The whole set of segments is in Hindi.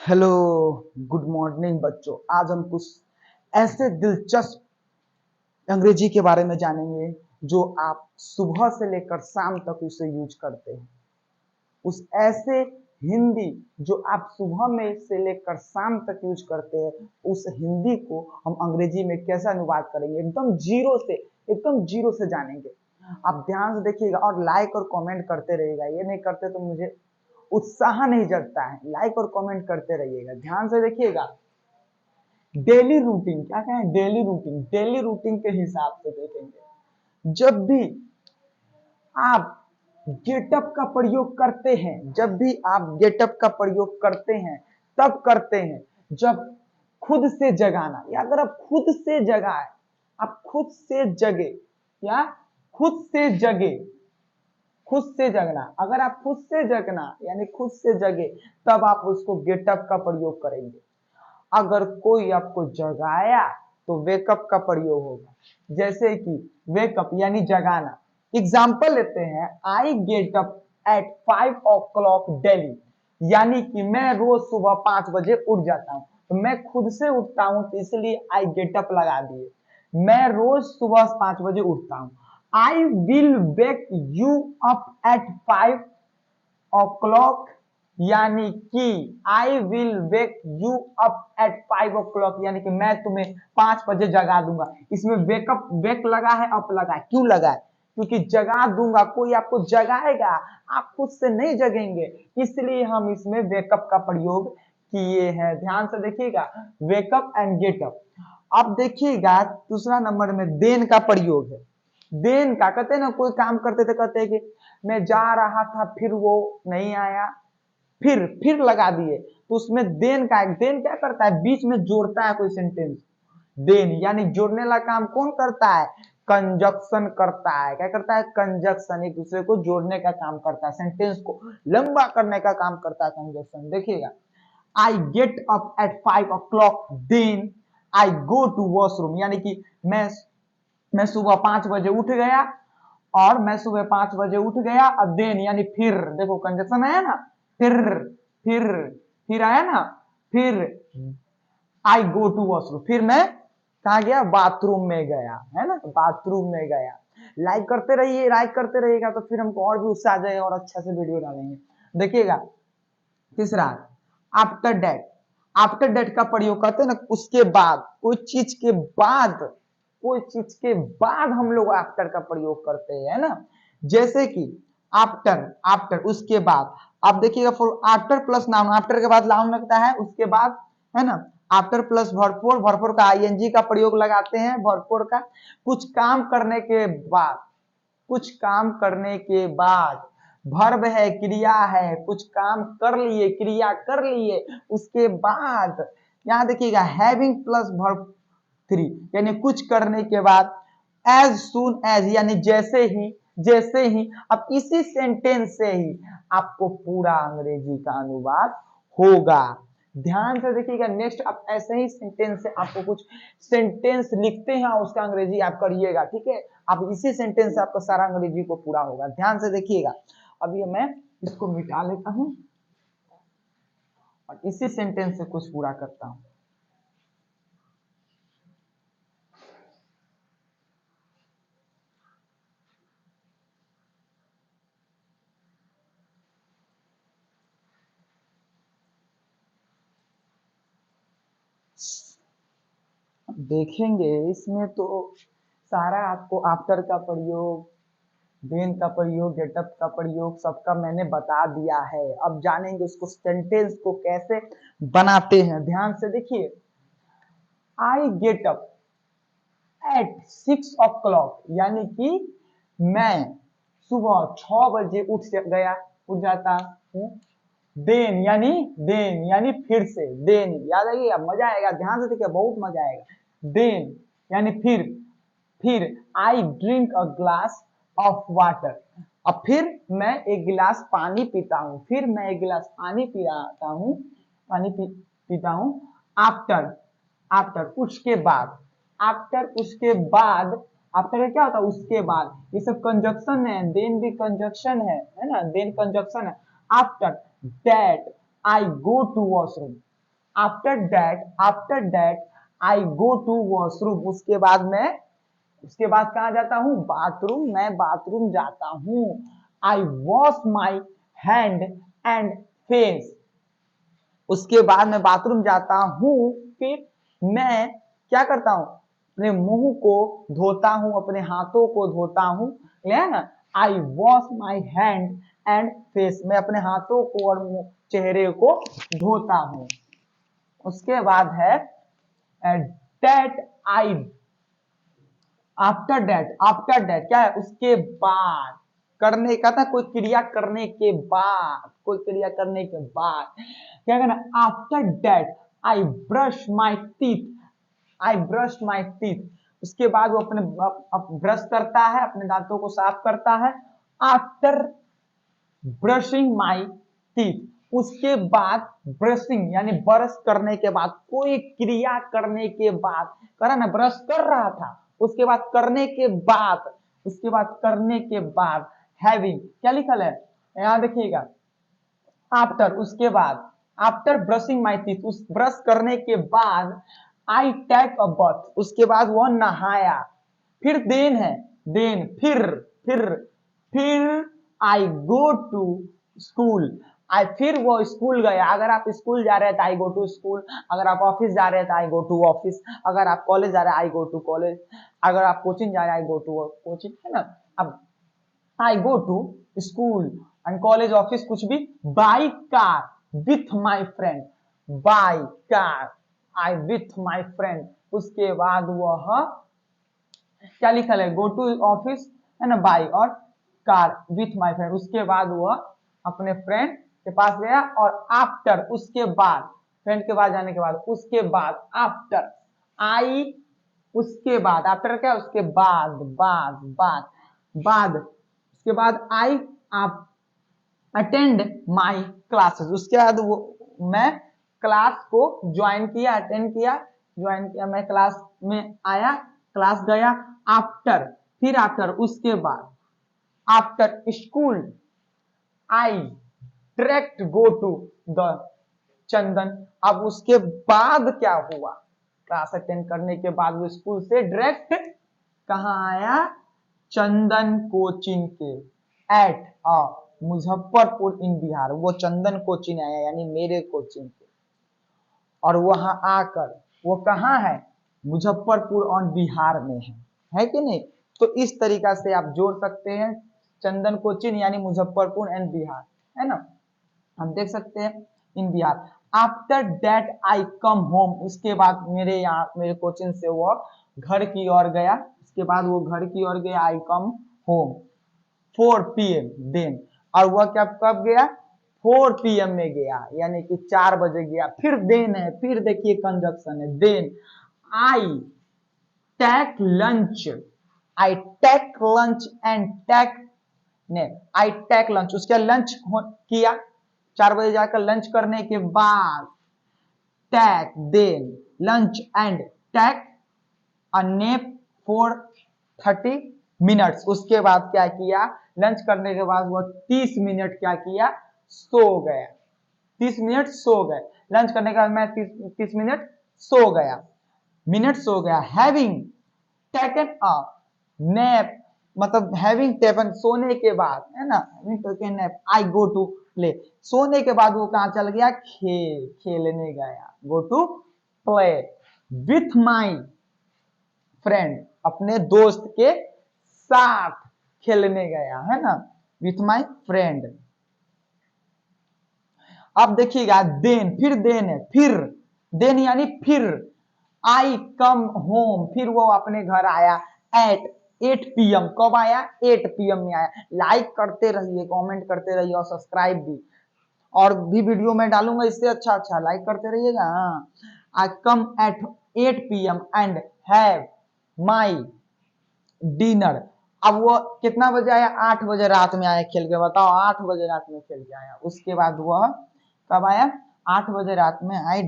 हेलो, गुड मॉर्निंग बच्चों। आज हम कुछ ऐसे दिलचस्प अंग्रेजी के बारे में जानेंगे जो आप सुबह से लेकर शाम तक उसे यूज करते हैं। उस ऐसे हिंदी जो आप सुबह में से लेकर शाम तक यूज करते हैं, उस हिंदी को हम अंग्रेजी में कैसे अनुवाद करेंगे, एकदम जीरो से जानेंगे। आप ध्यान से देखिएगा और लाइक और कमेंट करते रहिएगा। ये नहीं करते तो मुझे उत्साह नहीं जगता है। लाइक और कमेंट करते रहिएगा, ध्यान से देखिएगा। डेली रूटीन क्या कहें, डेली रूटीन के हिसाब से देखेंगे। जब भी आप गेटअप का प्रयोग करते हैं, जब भी आप गेटअप का प्रयोग करते हैं, तब करते हैं जब खुद से जगाना, या अगर आप खुद से जगाए, आप खुद से जगे या खुद से जगे, खुद से जगना, अगर आप खुद से जगना यानी खुद से जगे, तब आप उसको गेटअप का प्रयोग करेंगे। अगर कोई आपको जगाया तो वेकअप का प्रयोग होगा। जैसे कि वेकअप यानी जगाना। एग्जाम्पल लेते हैं, आई get up at 5 o'clock daily, यानी कि मैं रोज सुबह 5 बजे उठ जाता हूं। तो मैं खुद से उठता हूं तो इसलिए आई गेट अप लगा दिए। मैं रोज सुबह 5 बजे उठता हूं। I will wake you up at 5 o'clock, यानी कि I will wake you up at 5 o'clock, यानी कि मैं तुम्हें 5 बजे जगा दूंगा। इसमें वेकअप, वेक लगा है, अप लगा है। क्यों लगा है? क्योंकि जगा दूंगा, कोई आपको जगाएगा, आप खुद से नहीं जगेंगे, इसलिए हम इसमें वेकअप का प्रयोग किए हैं। ध्यान से देखिएगा, वेकअप एंड गेटअप। अब देखिएगा दूसरा नंबर में देन का प्रयोग है। देन का कहते हैं ना, कोई काम करते थे, कहते हैं कि मैं जा रहा था फिर वो नहीं आया, फिर लगा दिए, तो उसमें देन का, देन क्या करता है, बीच में जोड़ता है कोई सेंटेंस। देन यानी जोड़ने वाला काम कौन करता है? कंजक्शन करता है। क्या करता है? कंजक्शन, एक दूसरे को जोड़ने का काम करता है, सेंटेंस को लंबा करने का काम करता है कंजक्शन। देखिएगा, I get up at 5 o'clock, then I go to washroom, यानी कि मैं सुबह 5 बजे उठ गया, और मैं सुबह 5 बजे उठ गया, अब देन यानी फिर, देखो कंजक्शन आया ना, फिर फिर फिर आया ना, फिर आई गो टू वॉशरूम, फिर मैं कहा गया, बाथरूम में गया, है ना, बाथरूम में गया। लाइक करते रहिए, लाइक करते रहिएगा तो फिर हमको और भी उत्साह आ जाएगा और अच्छा से वीडियो डालेंगे। देखिएगा तीसरा, आफ्टर डेट। आफ्टर डेट का प्रयोग करते हैं ना, उसके बाद, कोई चीज के बाद, कोई चीज के बाद हम लोग आफ्टर का प्रयोग करते हैं, है ना। जैसे कि आफ्टर, आफ्टर उसके बाद। अब देखिएगा, for after plus noun, after के बाद नाउन लगता है, उसके बाद, है ना। After plus verb four, verb four का आईएनजी का प्रयोग लगाते हैं, वर्ब फोर का। कुछ काम करने के बाद, कुछ काम करने के बाद, वर्ब है, क्रिया है, कुछ काम कर लिए, क्रिया कर लिए, उसके बाद यहां देखिएगा हैविंग प्लस वर्ब थ्री, यानी कुछ करने के बाद। एज सुन एज यानी जैसे ही, जैसे ही। अब इसी सेंटेंस से ही आपको पूरा अंग्रेजी का अनुवाद होगा। ध्यान से देखिएगा। नेक्स्ट आप ऐसे ही सेंटेंस से आपको कुछ सेंटेंस लिखते हैं, उसका अंग्रेजी आप करिएगा, ठीक है। आप इसी सेंटेंस से आपका सारा अंग्रेजी को पूरा होगा। ध्यान से देखिएगा। अभी मैं इसको मिटा लेता हूं और इसी सेंटेंस से कुछ पूरा करता हूं। देखेंगे इसमें तो सारा आपको आफ्टर का प्रयोग, देन का प्रयोग, गेटअप का प्रयोग, सबका मैंने बता दिया है। अब जानेंगे उसको सेंटेंस को कैसे बनाते हैं। ध्यान से देखिए, आई गेट अप एट 6 o'clock, यानी कि मैं सुबह 6 बजे उठ गया, उठ जाता हूँ। देन यानी फिर से, देन याद आइए, अब मजा आएगा। ध्यान से देखिए, बहुत मजा आएगा। देन यानी फिर I drink a glass of water, अब फिर मैं एक गिलास पानी पीता हूँ, फिर मैं एक गिलास पानी पीता हूँ, पीता हूँ। आफ्टर, आफ्टर उसके बाद, आफ्टर उसके बाद, आफ्टर क्या होता है? उसके बाद। ये सब कंजक्शन है, देन भी कंजक्शन है ना, देन कंजक्शन है। After that I go to washroom, after that I go to washroom, उसके बाद कहाँ जाता हूँ, बाथरूम, मैं बाथरूम जाता हूँ। I wash my hand and face, उसके बाद मैं बाथरूम जाता हूँ, फिर मैं क्या करता हूँ, अपने मुंह को धोता हूँ, अपने हाथों को धोता हूँ, है ना। I wash my hand and face, मैं अपने हाथों को और चेहरे को धोता हूँ। उसके बाद है दैट आई, आफ्टर दैट क्या है, उसके बाद, करने का था, कोई क्रिया करने के बाद, क्या कहना, after that I brush my teeth, उसके बाद वो अपने ब्रश करता है, अपने दांतों को साफ करता है। आफ्टर ब्रशिंग माई टीथ, उसके बाद ब्रशिंग यानी ब्रश करने के बाद, कोई क्रिया करने के बाद, करा ना, ब्रश कर रहा था, उसके बाद करने के बाद, हैविंग, क्या लिखल है यहां देखिएगा, आफ्टर, उसके बाद, आफ्टर ब्रशिंग माई टीथ, उस ब्रश करने के बाद, आई टेक अ बथ, उसके बाद वह नहाया। फिर देन है, फिर आई गो टू स्कूल, फिर वो स्कूल गया। अगर आप स्कूल जा रहे हैं तो आई गो टू स्कूल, अगर आप ऑफिस जा रहे हैं तो आई गो टू ऑफिस, अगर आप कॉलेज जा रहे हैं आई गो टू कॉलेज, अगर आप कोचिंग जा रहे हैं आई गो टू कोचिंग, है ना। अब I go to school and college office कुछ भी, by car with my friend, by car I with my friend, उसके बाद वह क्या लिखा है, गो टू ऑफिस, है ना, बाई और कार विथ माई फ्रेंड, उसके बाद वह अपने फ्रेंड के पास गया। और आफ्टर, उसके बाद, फ्रेंड के पास जाने के बाद, उसके बाद, आफ्टर आई, उसके बाद, आफ्टर क्या, उसके बाद, उसके बाद आई आप अटेंड माई क्लासेस, उसके बाद वो मैं क्लास को ज्वाइन किया, मैं क्लास में आया, क्लास गया। आफ्टर, फिर आफ्टर, उसके बाद, after school I direct go to the Chandan, अब उसके बाद क्या हुआ, क्लास अटेंड करने के बाद वो स्कूल से डायरेक्ट कहा आया, चंदन कोचिंग के, एट अ मुजफ्फरपुर इन बिहार, वो चंदन कोचिंग आया यानी मेरे कोचिंग के, और वहां आकर वो कहाँ है, मुजफ्फरपुर ऑन बिहार में है कि नहीं। तो इस तरीका से आप जोड़ सकते हैं, चंदन कोचिंग यानी मुजफ्फरपुर एंड बिहार, है ना। हम देख सकते हैं in Bihar. After that I come home, उसके बाद मेरे कोचिंग से वो घर की ओर गया, उसके बाद वो घर की ओर गया, आई कम होम 4 PM देन, और वह क्या कब गया, 4 PM में गया यानी कि 4 बजे गया। फिर देन है, फिर देखिए कंजक्शन है, then I take lunch, and take ने, आई टेक लंच, उसके लंच किया, 4 बजे जाकर लंच करने के बाद, take then lunch and take a nap for 30 minutes, उसके बाद क्या किया, लंच करने के बाद वो 30 मिनट क्या किया, सो गया, 30 मिनट सो गए, लंच करने के बाद मैं 30 मिनट सो गया, हैविंग टेकन अ नैप, मतलब हैविंग टेकन, सोने के बाद, है ना, nap, I go to play, सोने के बाद वो कहां चल गया, खेलने गया, go to play with my friend, अपने दोस्त के साथ खेलने गया, है ना, विथ माई फ्रेंड। अब देखिएगा देन, फिर देन है, फिर देन यानी फिर, आई कम होम, फिर वो अपने घर आया, एट 8 PM, कब आया, 8 PM में आया। लाइक करते रहिए, कमेंट करते रहिए और सब्सक्राइब भी, और भी वीडियो में डालूंगा इससे अच्छा लाइक करते रहिएगा। I come at 8 PM and have my dinner, अब वो कितना बजे आया, 8 बजे रात में आया खेल के, बताओ 8 बजे रात में खेल के आया। उसके बाद वह कब आया, 8 बजे रात में आए,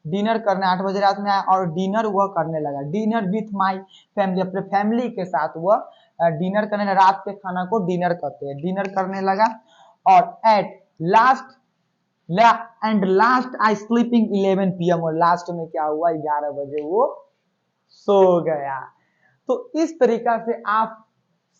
डिनर करने 8 बजे रात में आया, और डिनर वह करने लगा, डिनर विथ माई फैमिली, अपने फैमिली के साथ वह डिनर करने, रात के खाना को डिनर कहते हैं, डिनर करने लगा। और at last and last I sleeping 11 PM, और लास्ट में क्या हुआ, 11 बजे वो सो गया। तो इस तरीका से आप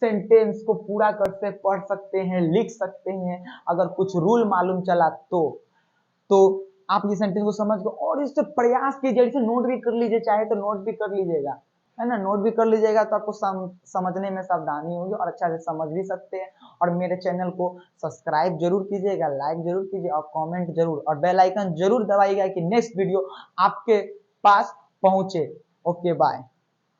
सेंटेंस को पूरा कर से पढ़ सकते हैं, लिख सकते हैं। अगर कुछ रूल मालूम चला तो आप ये सेंटेंस को समझ गए, और इससे प्रयास कीजिए, जैसे नोट भी कर लीजिए, चाहे तो नोट भी कर लीजिएगा, है ना। नोट भी कर लीजिएगा तो आपको समझने में सावधानी होगी और अच्छा से समझ भी सकते हैं। और मेरे चैनल को सब्सक्राइब जरूर कीजिएगा, लाइक जरूर कीजिए और कमेंट जरूर, और बेल आइकन जरूर दबाइएगा कि नेक्स्ट वीडियो आपके पास पहुंचे। Okay bye.